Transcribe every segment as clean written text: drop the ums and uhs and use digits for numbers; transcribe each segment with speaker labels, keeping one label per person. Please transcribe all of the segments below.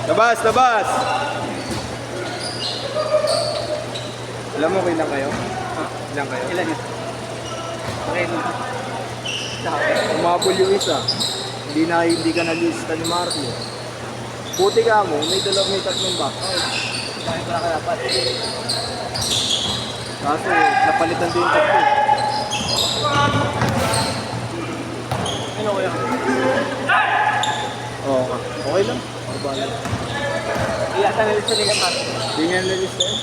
Speaker 1: Labas, labas! Alam mo, kailan kayo?
Speaker 2: Ha?
Speaker 1: Ilan kayo?
Speaker 2: Ilan yun? Okay na.
Speaker 1: Umabol yung isa. Hindi ka nalista ni Marco. Buti ka mo, may tatlong back.
Speaker 2: Dahil ko nakalapat.
Speaker 1: Kaso, napalitan din yung tatlo.
Speaker 2: Ano ko yan?
Speaker 1: Oo nga. Okay lang. Mabala.
Speaker 2: Iyata na rin sa Liga Marco.
Speaker 1: Hindi nga nalista eh.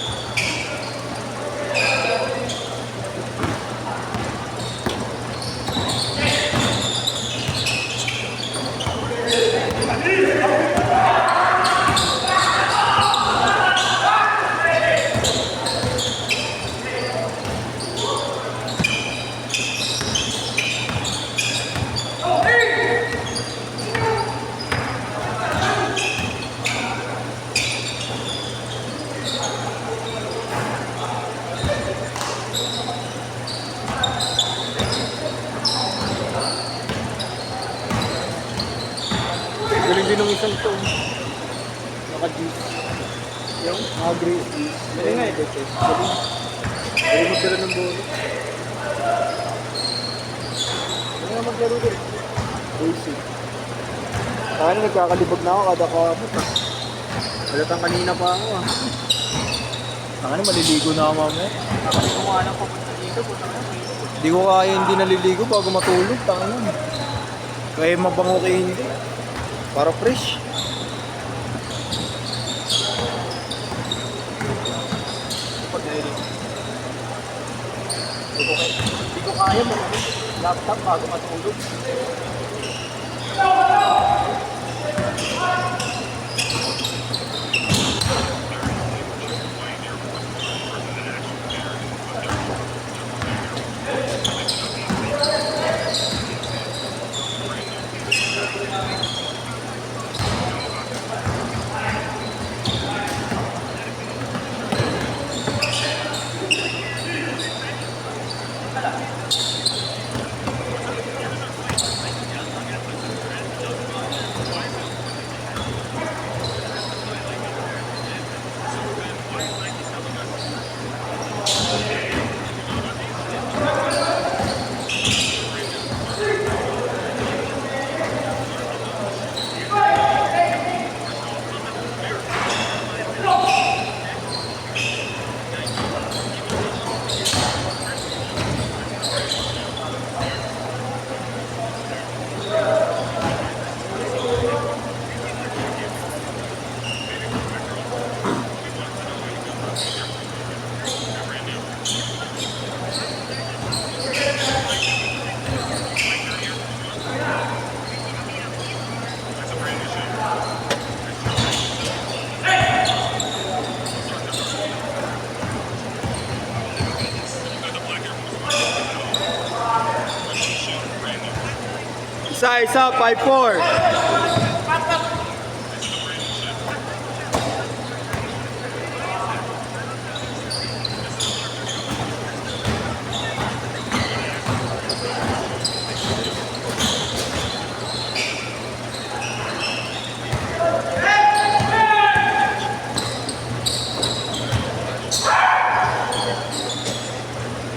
Speaker 1: Galing din ng isang to. Naka-juice. Yung mga-grace juice. Galing nga eh. Galing. Galing magdala ng bolo. Galing nga maglaro din. Basic. Saan nagkakalibag na ako kada kamot. Halatang kanina pa ako ah. Saan maliligo na ako mamaya.
Speaker 2: Nakali ko nga lang papunta dito. Punta ka na.
Speaker 1: Hindi ko kaya hindi naliligo bago matulog. Tangan. Kaya mabango kayo hindi. Para fresh.
Speaker 2: Pag naliligo. Hindi ko kaya mo. Laptop bago matulog.
Speaker 1: Isa, 5-4.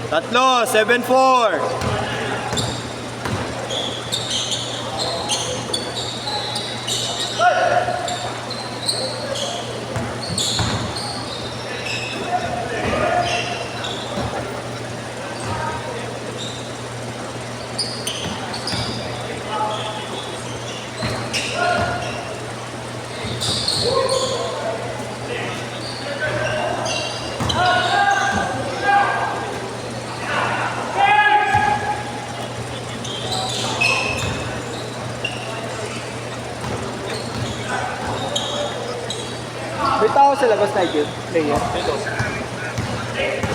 Speaker 1: Tatlo, 7-4. May tao sa labas na yun, player.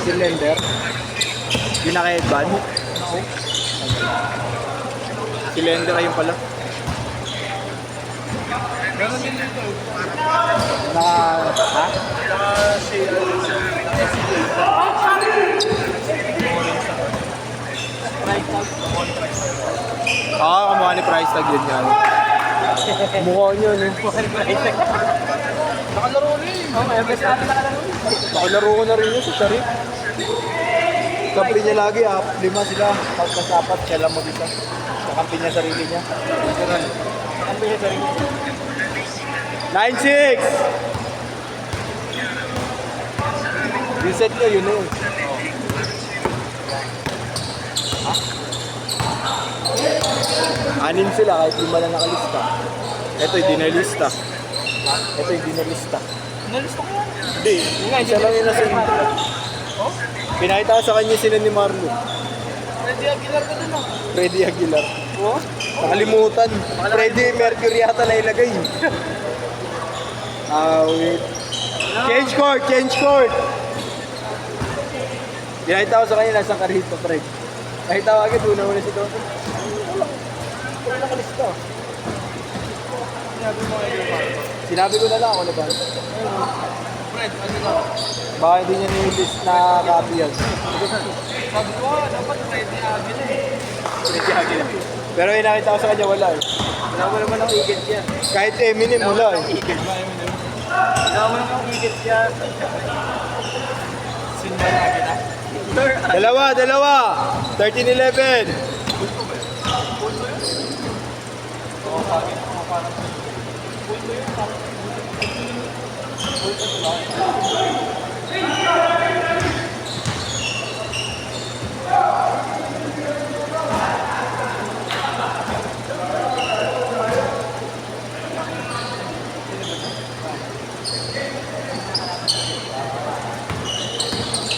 Speaker 1: Si Lender. Yung naka-headband. Si Lender ayun pala. Ha? Kamukha ni Price Tag yun yan. Mukha niyo, no?
Speaker 2: Price tag. Nakalaro rin. Oo, every natin nakalaro rin.
Speaker 1: Nakalaro ko na rin yun sa Sharif. Kampi niya lagi, 5 sila. Pagkasapat, siya lang mag-isa. Kakampi niya sarili niya.
Speaker 2: Kakampi niya sarili niya.
Speaker 1: 9-6! Reset niya, yun eh. Anin sila kahit 5 na nakalista. Ito hindi na lista. Ito hindi na lista.
Speaker 2: Nalista ko yan.
Speaker 1: Hindi, isa lang yung nasa
Speaker 2: Oh?
Speaker 1: Pinakita ko sa kanya sila ni Marlo.
Speaker 2: Freddy Aguilar ka dun ah.
Speaker 1: Freddy Aguilar.
Speaker 2: Oh?
Speaker 1: Nakalimutan. Freddy Mercury yata na ilagay. Wait. Change court, change court. Pinakita ko sa kanya nasa karito, Fred. Nakita ko agad, una-una si Toto. Wala nakalista. Sinabi ko na lang ako na ba?
Speaker 2: Fred, ano na?
Speaker 1: Baka hindi niya nilist na copy yan.
Speaker 2: Sabi ko, dapat Freddy Aguilar eh.
Speaker 1: Freddy Aguilar. Pero yung nakita ko sa kanya, wala eh.
Speaker 2: Wala mo naman ang igit yan.
Speaker 1: Kahit Eminem, wala eh.
Speaker 2: Wala mo naman ang igit yan. Sinman Aguilar.
Speaker 1: Dalawa. 13-11.
Speaker 2: Oo, pagin ako parang.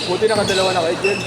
Speaker 1: Buti nakadalawa na kayo dyan.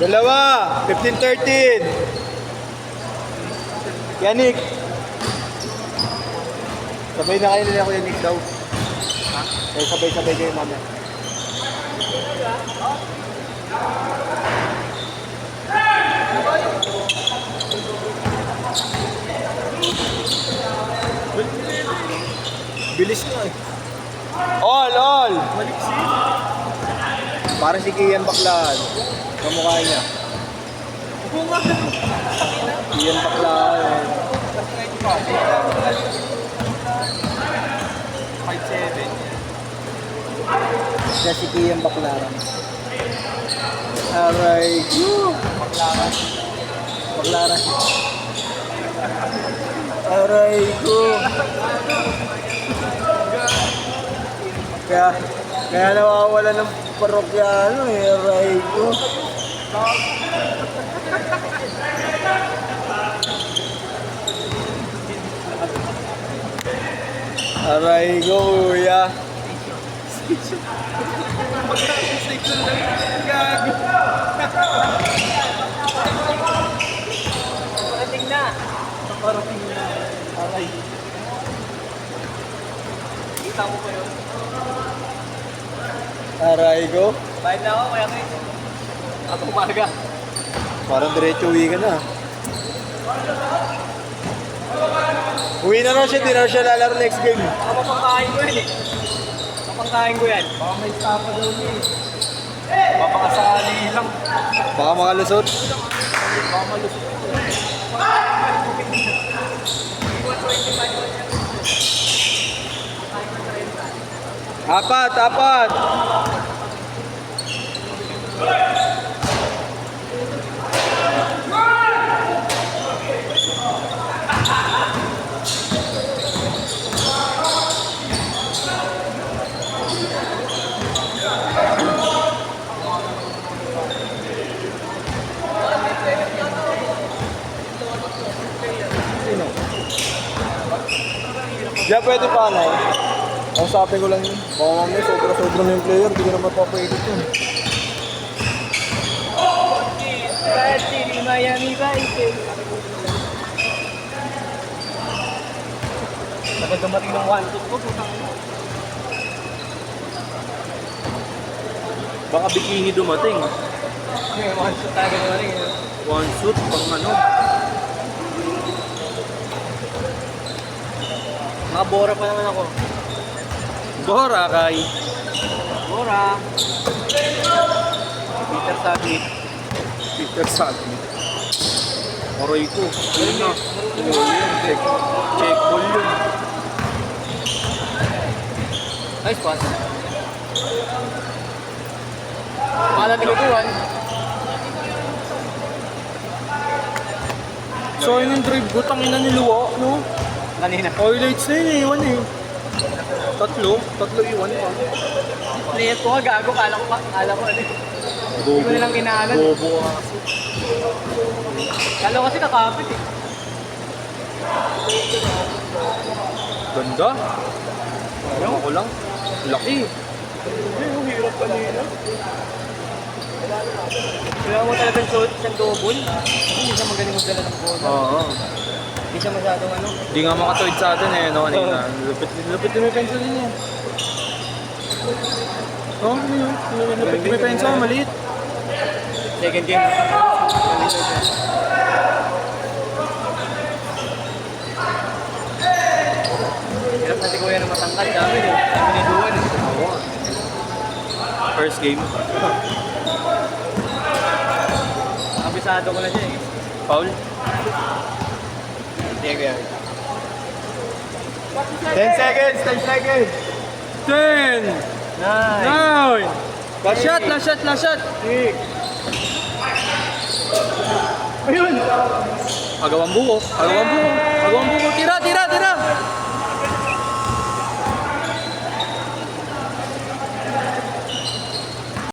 Speaker 1: Dalawa, 15-13. Yannick. Sabay na kayo nila Kuya Nick daw. Kaya sabay-sabay kayo mamaya. Bilis nga eh. All! Para si Kian Baklaan. Kamukha niya.
Speaker 2: Oo nga.
Speaker 1: Kian Baklaan.
Speaker 2: 5'7".
Speaker 1: Siya si Kian Baklaan. Aray.
Speaker 2: Paklaran.
Speaker 1: Baklaan. Aray ko. Kaya nawawala ng parokyano eh, aray ko. Aray ko, kuya.
Speaker 2: Gago. Parating na. Parating na. Aray. Kita mo ba yun?
Speaker 1: Aray ko.
Speaker 2: Bayad na ako, kaya kayo. Ako umaga.
Speaker 1: Parang diretso uwi ka na. Uwi na raw siya, di raw siya lalaro next game.
Speaker 2: Baka mapangkain ko yan eh. Mapangkain ko yan. Baka may stapa daw niya eh. Papakasali lang.
Speaker 1: Baka makalusot.
Speaker 2: Baka malusot.
Speaker 1: Apat. Diyan pwede pa na eh. Ang sabi ko lang yun, baka mamaya sobra-sobra na yung player, hindi ko naman papaedit yun.
Speaker 2: Red City, Miami Vice. Kapag dumating ng 1-2 ko, putang ina.
Speaker 1: Baka bikini dumating.
Speaker 2: May 1-2 tayo dumating.
Speaker 1: One shoot, pang ano.
Speaker 2: Nakabora pa naman ako.
Speaker 1: Bora kay.
Speaker 2: Bora. Peter Sabi.
Speaker 1: Peter Sabi. Aray ko. Yun na. Check. Check ball yun.
Speaker 2: Nice pass. Pala tinutuan.
Speaker 1: So yun yung drive ko, tangina ni Luwa, no?
Speaker 2: Kanina.
Speaker 1: Highlights na yun eh, iwan eh. Tatlo iwan pa.
Speaker 2: Player ko, gago. Kala ko ano. Hindi ko nilang kinaanan.
Speaker 1: Bobo ka kasi.
Speaker 2: Kala ko kasi kakapit eh.
Speaker 1: Ganda. Ayaw ko lang. Laki.
Speaker 2: Ang hirap kanina. Kailangan mo talagang suot siyang double. Kasi hindi siya magaling magdala ng bola.
Speaker 1: Oo.
Speaker 2: Hindi siya masyadong ano.
Speaker 1: Hindi nga makatawid sa atin eh, no? Kanina. Lupit din may pencil din yan. Oo, ano yun? Lupit din may pencil, maliit.
Speaker 2: Second game. Hirap na si Kuya na matangkad. Dami eh. Dami ni Duan eh.
Speaker 1: First game.
Speaker 2: Nakabisado ko na siya eh.
Speaker 1: Foul.
Speaker 2: Sige Kuya.
Speaker 1: 10 seconds! 10!
Speaker 2: Nice.
Speaker 1: 9! Last shot!
Speaker 2: Ayun!
Speaker 1: Agawang buko. Tira!